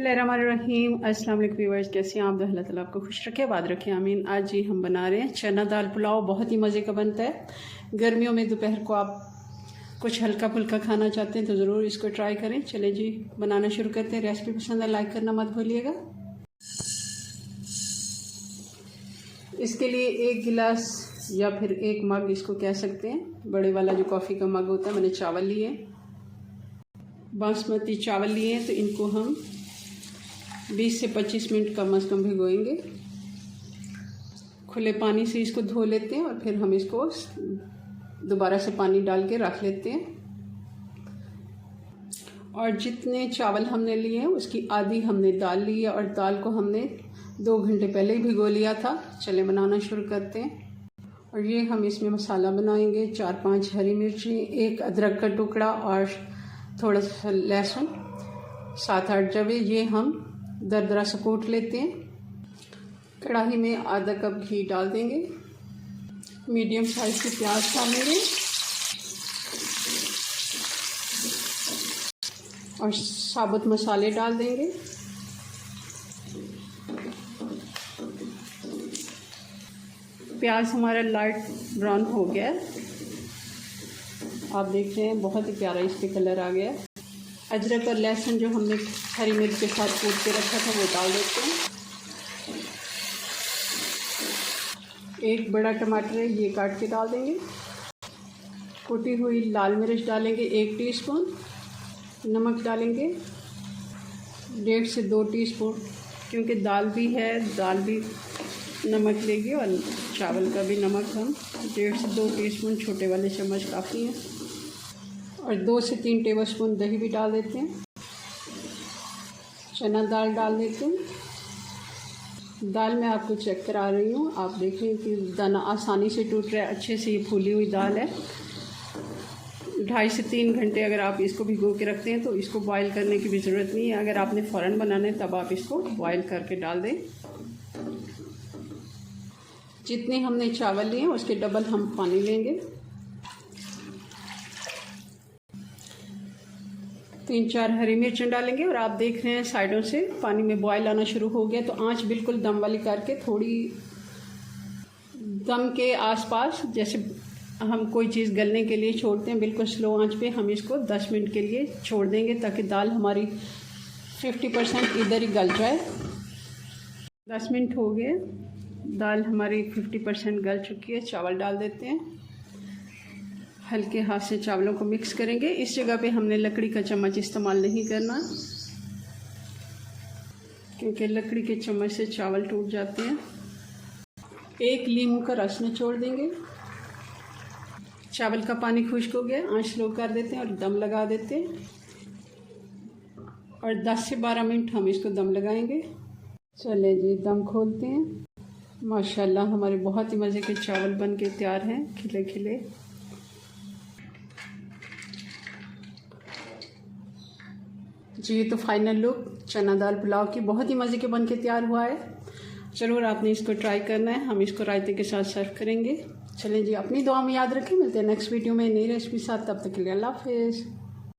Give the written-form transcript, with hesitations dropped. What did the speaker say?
बिस्मिल्लाहिर्रहमानिर्रहीम। अस्सलाम वालेकुम व्यूअर्स, कैसे हैं आप? तो अल्लाह ताला आपको खुश रखे, आबाद रखे, आमीन। आज जी हम बना रहे हैं चना दाल पुलाव। बहुत ही मज़े का बनता है। गर्मियों में दोपहर को आप कुछ हल्का फुल्का खाना चाहते हैं तो ज़रूर इसको ट्राई करें। चले जी बनाना शुरू करते हैं। रेसिपी पसंद है लाइक करना मत भूलिएगा। इसके लिए 1 गिलास या फिर 1 मग इसको कह सकते हैं, बड़े वाला जो कॉफ़ी का मग होता है। मैंने चावल लिए, बासमती चावल लिए हैं, तो इनको हम 20 से 25 मिनट कम से कम भिगोएंगे। खुले पानी से इसको धो लेते हैं और फिर हम इसको दोबारा से पानी डाल के रख लेते हैं। और जितने चावल हमने लिए हैं उसकी आधी हमने दाल ली है और दाल को हमने 2 घंटे पहले ही भिगो लिया था। चले बनाना शुरू करते हैं। और ये हम इसमें मसाला बनाएंगे। 4-5 हरी मिर्ची, 1 अदरक का टुकड़ा और थोड़ा सा लहसुन, 7-8 जवे, ये हम दरदरा से कूट लेते हैं। कढ़ाई में आधा कप घी डाल देंगे। मीडियम साइज़ के प्याज डालेंगे और साबुत मसाले डाल देंगे। प्याज हमारा लाइट ब्राउन हो गया है, आप देख रहे हैं, बहुत ही प्यारा इस पर कलर आ गया है। अदरक और लहसुन जो हमने हरी मिर्च के साथ कूट के रखा था वो डाल देते हैं। 1 बड़ा टमाटर है, ये काट के डाल देंगे। कुटी हुई लाल मिर्च डालेंगे 1 टीस्पून। नमक डालेंगे 1.5 से 2 टीस्पून, क्योंकि दाल भी है, दाल भी नमक लेगी और चावल का भी नमक हम 1.5 से 2 टीस्पून, छोटे वाले चम्मच काफ़ी है। और 2 से 3 टेबलस्पून दही भी डाल देते हैं। चना दाल डाल देते हैं। दाल मैं आपको चेक करा रही हूँ, आप देखें कि दाना आसानी से टूट रहा है, अच्छे से ये फूली हुई दाल है। 2.5 से 3 घंटे अगर आप इसको भिगो के रखते हैं तो इसको बॉईल करने की भी ज़रूरत नहीं है। अगर आपने फ़ौरन बनाना है तब आप इसको बॉईल करके डाल दें। जितने हमने चावल लिए हैं उसके डबल हम पानी लेंगे। 3-4 हरी मिर्चें डालेंगे और आप देख रहे हैं साइडों से पानी में बॉयल आना शुरू हो गया, तो आंच बिल्कुल दम वाली करके, थोड़ी दम के आसपास, जैसे हम कोई चीज़ गलने के लिए छोड़ते हैं, बिल्कुल स्लो आंच पे हम इसको 10 मिनट के लिए छोड़ देंगे ताकि दाल हमारी 50% इधर ही गल जाए। 10 मिनट हो गए, दाल हमारी 50% गल चुकी है। चावल डाल देते हैं। हल्के हाथ से चावलों को मिक्स करेंगे। इस जगह पे हमने लकड़ी का चम्मच इस्तेमाल नहीं करना, क्योंकि लकड़ी के चम्मच से चावल टूट जाते हैं। 1 नींबू का रस निचोड़ देंगे। चावल का पानी खुश्क हो गया, आंच स्लो कर देते हैं और दम लगा देते हैं। और 10 से 12 मिनट हम इसको दम लगाएंगे। चले जी दम खोलते हैं। माशाल्लाह हमारे बहुत ही मज़े के चावल बन के तैयार हैं, खिले खिले। जी ये तो फाइनल लुक चना दाल पुलाव की बहुत ही मज़े के बन के तैयार हुआ है। ज़रूर आपने इसको ट्राई करना है। हम इसको रायते के साथ सर्व करेंगे। चलें जी, अपनी दुआ में याद रखें। मिलते हैं नेक्स्ट वीडियो में नई रेसिपी साथ। तब तक के लिए अल्लाह हाफ़िज़।